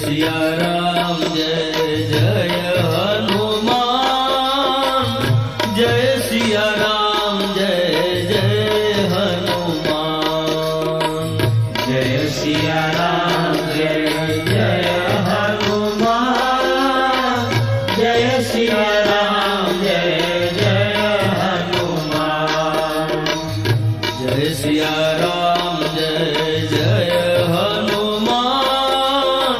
सिया राम जय जय हनुमान जय सिया राम जय जय हनुमान जय सिया राम जय जय हनुमान जय सिया राम जय जय हनुमान जय सिया राम जय जय हनुमान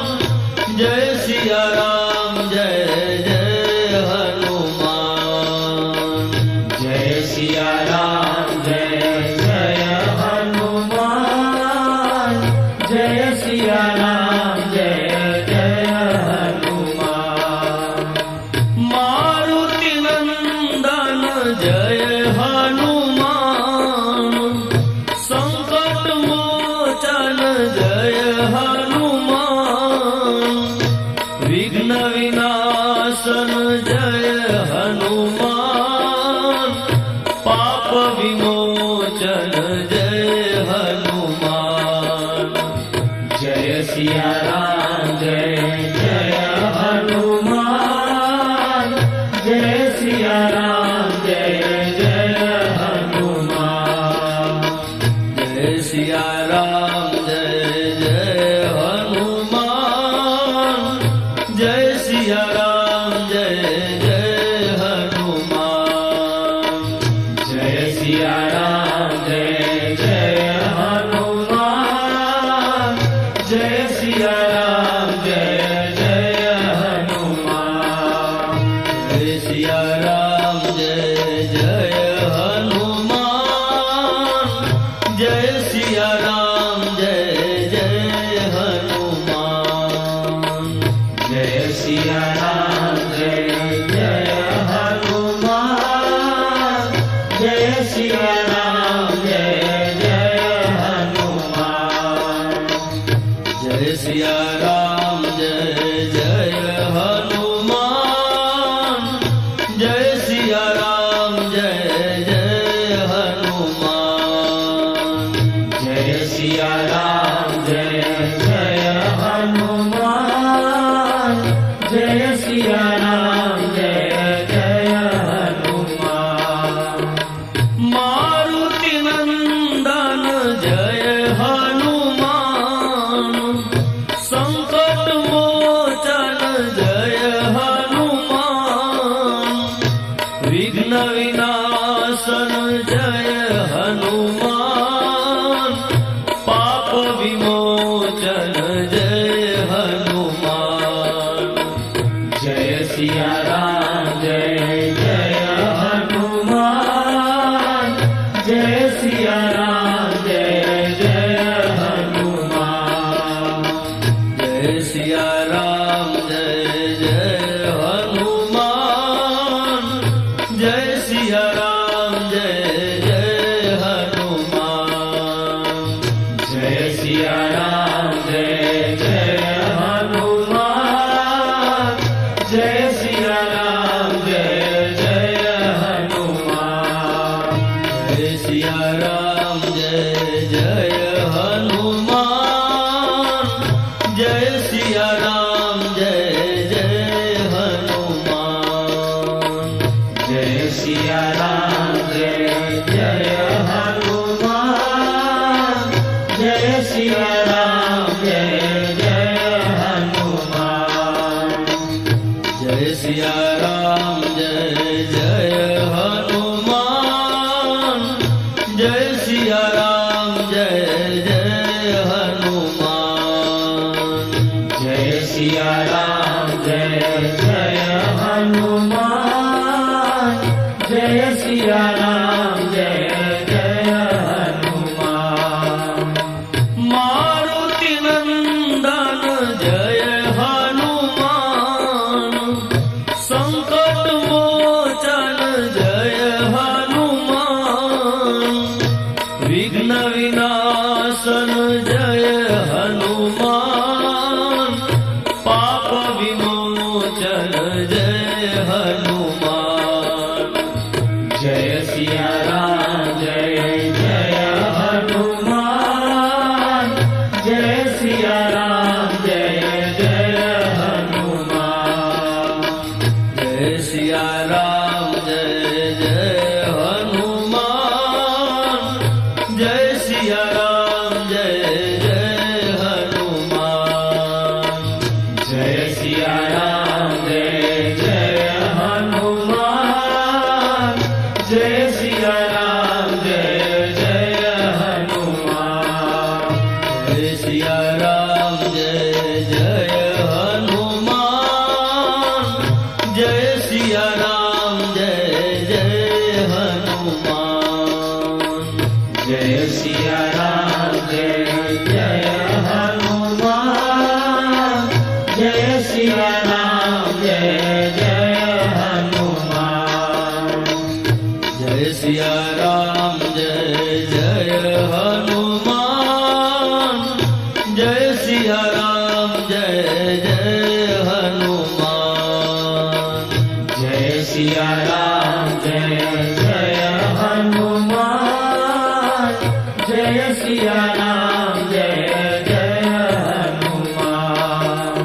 जय सिया राम जय जय हनुमान जय सिया राम जय जय हनुमान जय सिया राम जय जय हनुमान मारुति नंदन जय हनुमान संकट मोचन जय हनुमान विघ्न विनाशन जय हनुमान पाप विमोचन जय हनुमान जय सिया राम जय जय हनुमान जय सिया राम जय जय हनुमान जय सिया राम जय जय हनुमान जय सिया राम जय जय हनुमान जय सिया राम जय जय हनुमान जय सिया राम जय जय हनुमान जय सिया राम जय जय हनुमान जय सिया राम जय जय हनुमान जय सिया राम जय जय हनुमान जय सिया राम जय जय हनुमान जय सिया राम जय जय हनुमान जय सिया राम जय जय हनुमान जय सिया राम जय जय हनुमान जय सिया राम जय जय हनुमान मारुति नंदन जय हनुमान संकट मोचन जय हनुमान विघ्न विनाशन जय हनुमान पाप विमोचन जय हनुमान जय सिया राम जय जय हनुमान जय सिया राम जय जय हनुमान जय सिया राम जय जय हनुमान जय सिया राम जय जय हनुमान जय सिया राम जय जय हनुमान जय सिया राम जय जय हनुमान जय सिया राम जय जय हनुमान जय सिया राम जय जय हनुमान जय सिया राम जय जय हनुमान जय सिया राम जय जय हनुमान जय सिया राम जय जय हनुमान जय सिया राम जय जय हनुमान जय सिया राम जय जय हनुमान जय सिया राम जय जय हनुमान मारुति नंदन जय हनुमान संकट मोचन जय हनुमान विघ्न विनाशन जय हनुमान पाप विमोचन जय सिया राम जय जय हनुमान जय सिया राम जय जय हनुमान जय सिया राम जय जय हनुमान जय सिया राम जय जय हनुमान जय सिया राम जय जय हनुमान जय सिया राम जय जय हनुमान जय सिया राम जय जय हनुमान जय सिया राम जय जय हनुमान जय सिया राम जय जय हनुमान जय सिया राम जय जय हनुमान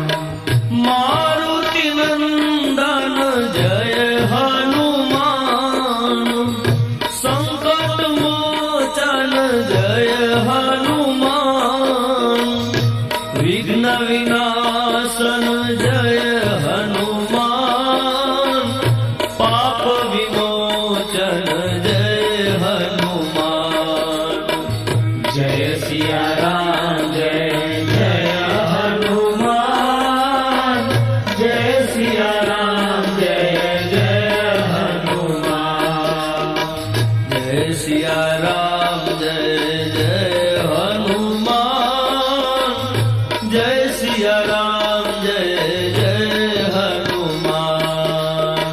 मारुति नंदन जय हनुमान संकट मोचन जय हनुमान विघ्न विनाशन जय हनुमान पाप विमोचन जय हनुमान जय सिया राम जय जय हनुमान जय सिया राम जय जय हनुमान जय सिया राम जय जय हनुमान जय सिया राम जय जय हनुमान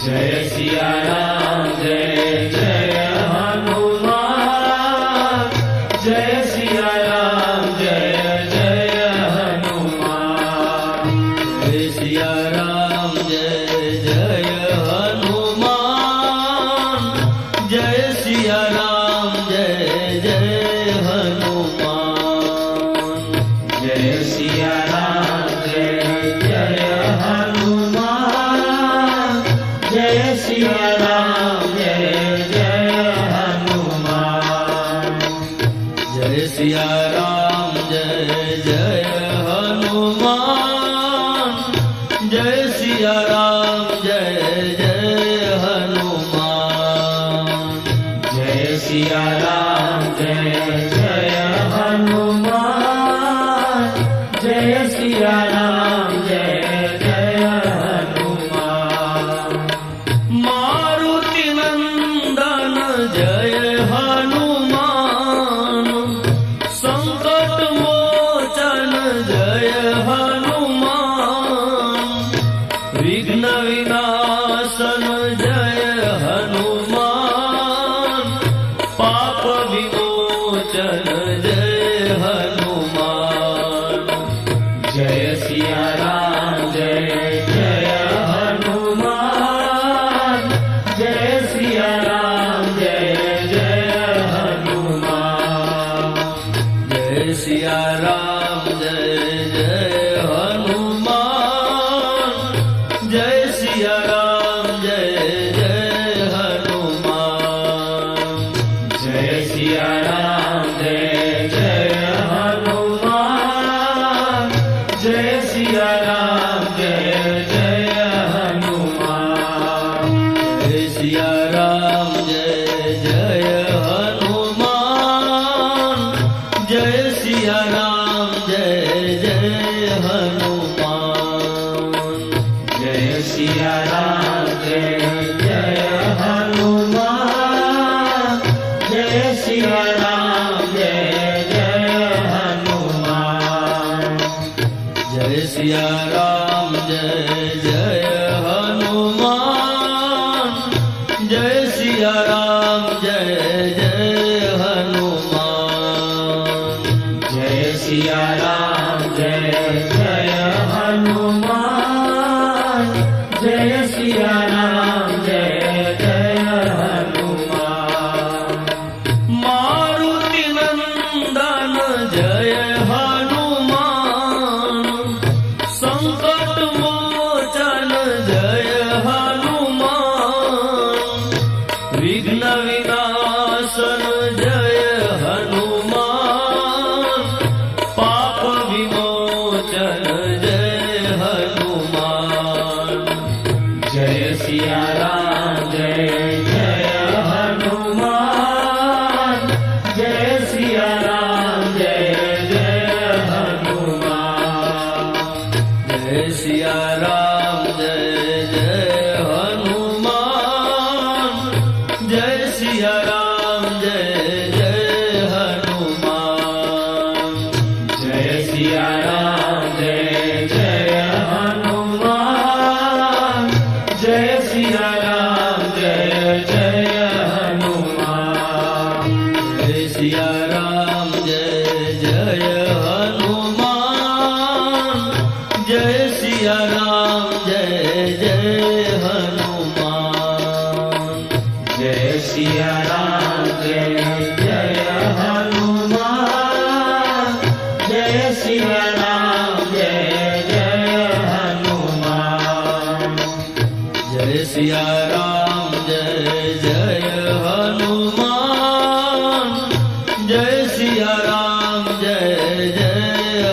जय सिया राम जय जय हनुमान जय सिया राम जय जय हनुमान जय सिया राम जय जय हनुमान जय सिया राम जय जय हनुमान जय सिया राम जय जय हनुमान जय सिया राम जय जय हनुमान जय सिया राम जय जय हनुमान जय सिया राम जय जय हनुमान जय सिया राम जय जय हनुमान जय सिया राम जय जय हनुमान मारुति नंदन जय हनुमान संकट मोचन जय हनुमान विघ्न विनाशन जय हनुमान पाप विमोचन जय हनुमान जय सिया राम जय जय हनुमान जय सिया राम जय जय हनुमान जय सिया राम जय जय हनुमान जय सिया राम जय जय हनुमान जय सिया राम जय जय हनुमान जय सिया राम जय जय हनुमान जय सिया राम जय जय हनुमान जय सिया राम जय जय हनुमान जय सिया राम जय जय हनुमान जय सिया राम जय जय हनुमान जय सिया राम जय जय हनुमान जय सिया राम जय जय हनुमान जय सिया राम जय जय हनुमान जय सिया राम जय जय हनुमान मारुति नंदन जय हनुमान संकट मोचन जय हनुमान विघ्न विनाशन जय हनुमान पाप विमोचन जय सिया राम जय जय हनुमान जय सिया राम जय जय हनुमान जय सिया राम जय जय हनुमान जय सिया राम जय जय हनुमान जय सिया राम जय जय हनुमान जय सिया राम जय जय हनुमान जय सिया राम जय जय हनुमान जय सिया राम जय जय हनुमान जय सिया राम जय जय हनुमान जय सिया राम जय जय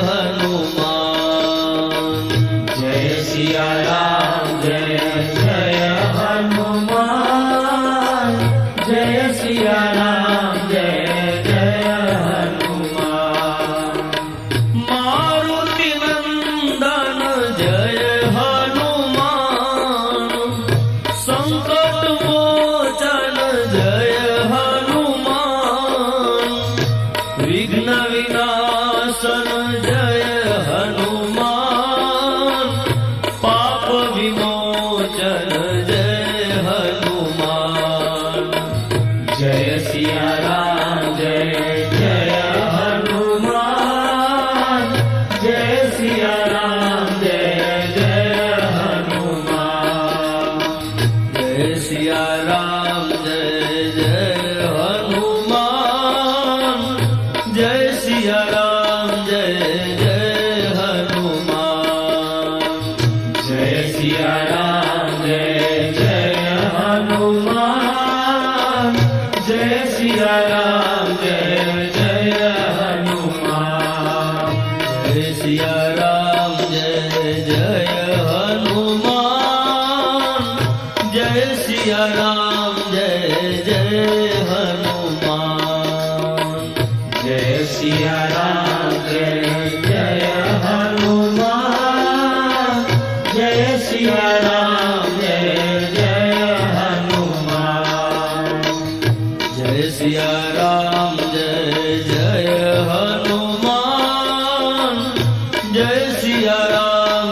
हनुमान जय सिया राम जय जय हनुमान जय सिया राम जय जय हनुमान मारुति नंदन जय हनुमान संकट मोचन जय हनुमान विघ्न विनाशन जय हनुमान पाप विमोचन जय हनुमान जय सिया राम जय जय हनुमान जय सिया राम जय जय हनुमान जय सिया राम जय जय हनुमान जय सिया राम जय जय हनुमान जय सिया राम जय जय हनुमान जय सिया राम जय जय हनुमान जय सिया राम जय जय हनुमान जय सिया राम जय जय हनुमान जय सिया राम जय जय हनुमान जय सिया राम जय जय हनुमान जय सिया राम जय जय हनुमान जय सिया राम